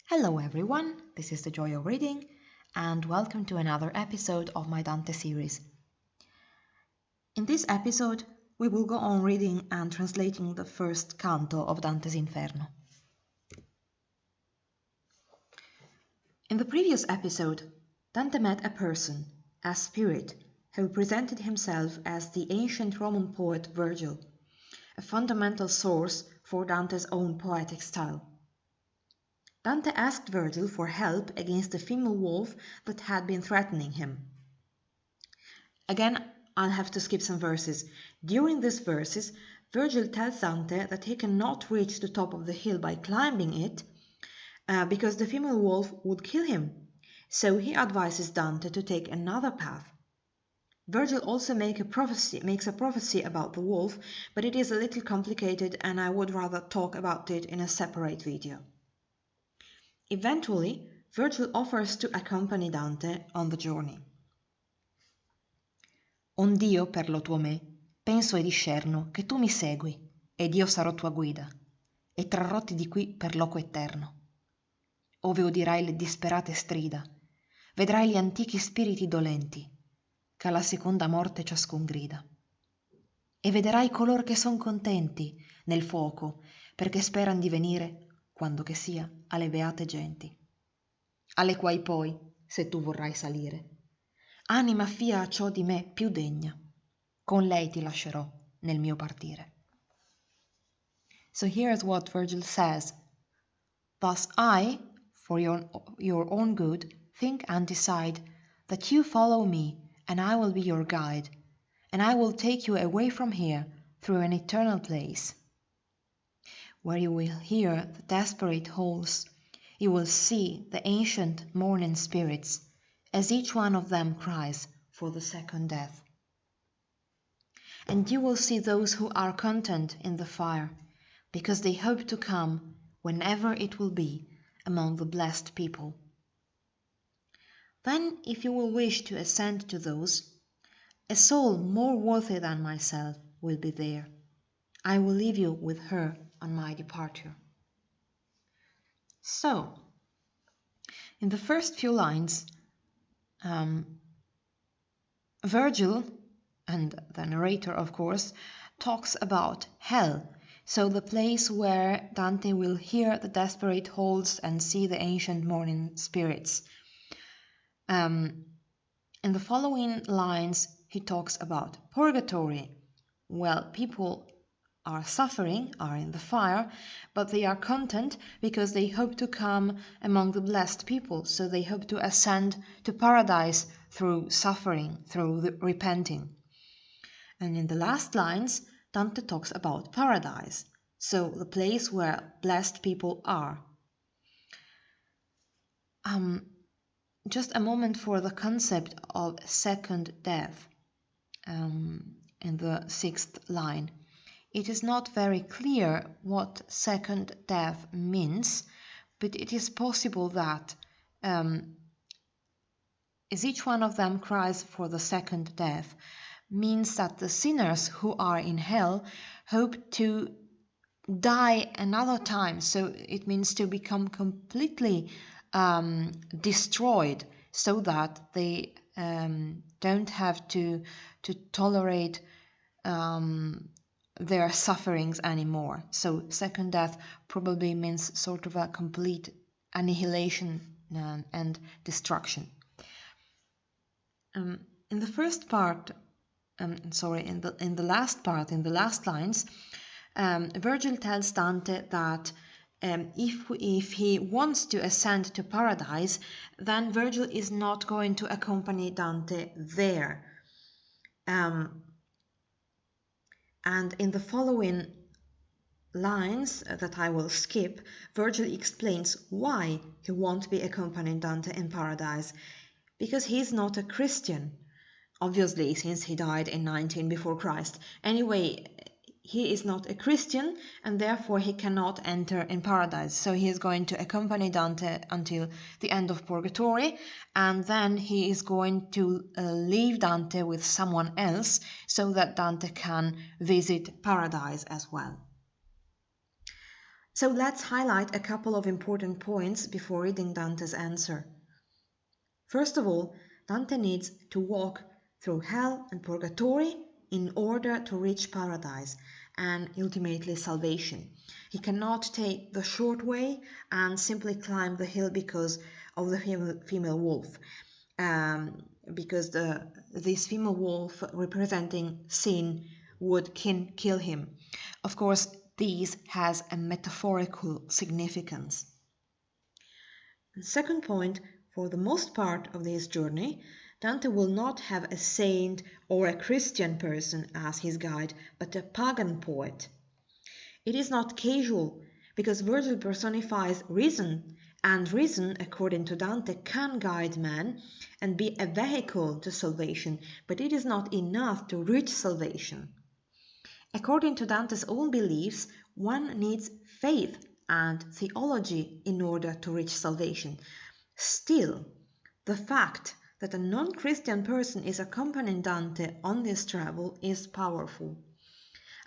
Hello everyone, this is the Joy of Reading, and welcome to another episode of my Dante series. In this episode, we will go on reading and translating the first canto of Dante's Inferno. In the previous episode, Dante met a person, a spirit, who presented himself as the ancient Roman poet Virgil, a fundamental source for Dante's own poetic style. Dante asked Virgil for help against the female wolf that had been threatening him. Again, I'll have to skip some verses. During these verses, Virgil tells Dante that he cannot reach the top of the hill by climbing it because the female wolf would kill him. So he advises Dante to take another path. Virgil also makes a prophecy about the wolf, but it is a little complicated and I would rather talk about it in a separate video. Eventually, Virgil offers to accompany Dante on the journey. Ond'io per lo tuo me, penso e discerno che tu mi segui, ed io sarò tua guida, e trarrotti di qui per loco eterno. Ove udirai le disperate strida, vedrai gli antichi spiriti dolenti, che alla seconda morte ciascun grida. E vederai color che son contenti nel fuoco, perché speran di venire quando che sia alle beate genti, alle quai poi, se tu vorrai salire, anima fia a ciò di me più degna, con lei ti lascerò nel mio partire. So here's what Virgil says. Thus I, for your own good, think and decide that you follow me and I will be your guide, and I will take you away from here through an eternal place, where you will hear the desperate howls, you will see the ancient mourning spirits, as each one of them cries for the second death. And you will see those who are content in the fire, because they hope to come, whenever it will be, among the blessed people. Then, if you will wish to ascend to those, a soul more worthy than myself will be there. I will leave you with her on my departure. So, in the first few lines, Virgil, and the narrator of course, talks about hell, so the place where Dante will hear the desperate howls and see the ancient mourning spirits. In the following lines, he talks about purgatory. Well, people are suffering, are in the fire, but they are content because they hope to come among the blessed people, so they hope to ascend to paradise through suffering, through repenting. And in the last lines, Dante talks about paradise, so the place where blessed people are. Just a moment for the concept of second death in the sixth line. It is not very clear what second death means, but it is possible that as each one of them cries for the second death, means that the sinners who are in hell hope to die another time. So it means to become completely destroyed, so that they don't have to tolerate their sufferings anymore. So second death probably means sort of a complete annihilation and destruction. In the first part, in the last lines, Virgil tells Dante that if he wants to ascend to paradise, then Virgil is not going to accompany Dante there. And in the following lines that I will skip, Virgil explains why he won't be accompanying Dante in paradise. Because he's not a Christian, obviously, since he died in 19 before Christ. Anyway, he is not a Christian, and therefore he cannot enter in paradise. So he is going to accompany Dante until the end of Purgatory, and then he is going to leave Dante with someone else, so that Dante can visit paradise as well. So let's highlight a couple of important points before reading Dante's answer. First of all, Dante needs to walk through hell and purgatory in order to reach paradise and ultimately salvation. He cannot take the short way and simply climb the hill because of the female wolf, because this female wolf representing sin would kill him. Of course, this has a metaphorical significance. The second point, for the most part of this journey, Dante will not have a saint or a Christian person as his guide, but a pagan poet. It is not casual, because Virgil personifies reason, and reason, according to Dante, can guide man and be a vehicle to salvation, but it is not enough to reach salvation. According to Dante's own beliefs, one needs faith and theology in order to reach salvation. Still, the fact that a non-Christian person is accompanying Dante on this travel is powerful.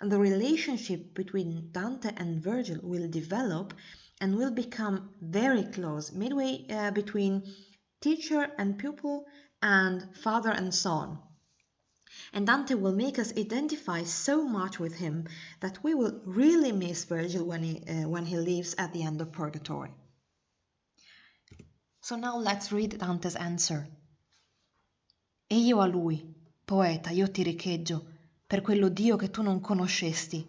And the relationship between Dante and Virgil will develop and will become very close, midway between teacher and pupil and father and son. And Dante will make us identify so much with him that we will really miss Virgil when he leaves at the end of Purgatory. So now let's read Dante's answer. E io a lui, poeta, io ti richeggio, per quello Dio che tu non conoscesti,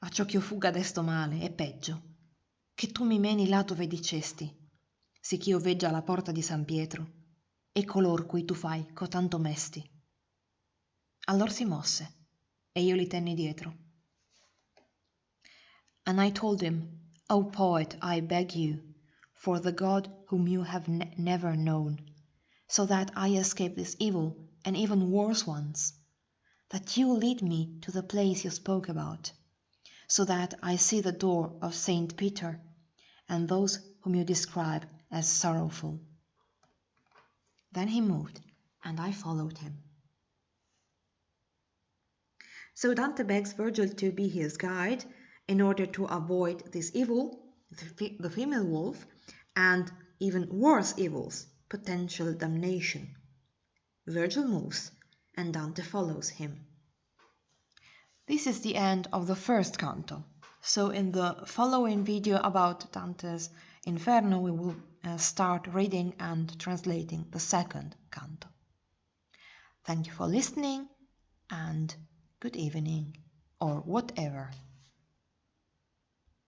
a ciò ch'io fugga desto male, e peggio, che tu mi meni là dove dicesti, sì ch'io veggia la porta di San Pietro, e color cui tu fai cotanto mesti. Allor si mosse, e io li tenni dietro. And I told him, O poet, I beg you, for the God whom you have never known, so that I escape this evil and even worse ones, that you lead me to the place you spoke about, so that I see the door of Saint Peter and those whom you describe as sorrowful. Then he moved, and I followed him. So Dante begs Virgil to be his guide in order to avoid this evil, the female wolf, and even worse evils, potential damnation. Virgil moves, and Dante follows him. This is the end of the first canto. So in the following video about Dante's Inferno, we will start reading and translating the second canto. Thank you for listening, and good evening, or whatever.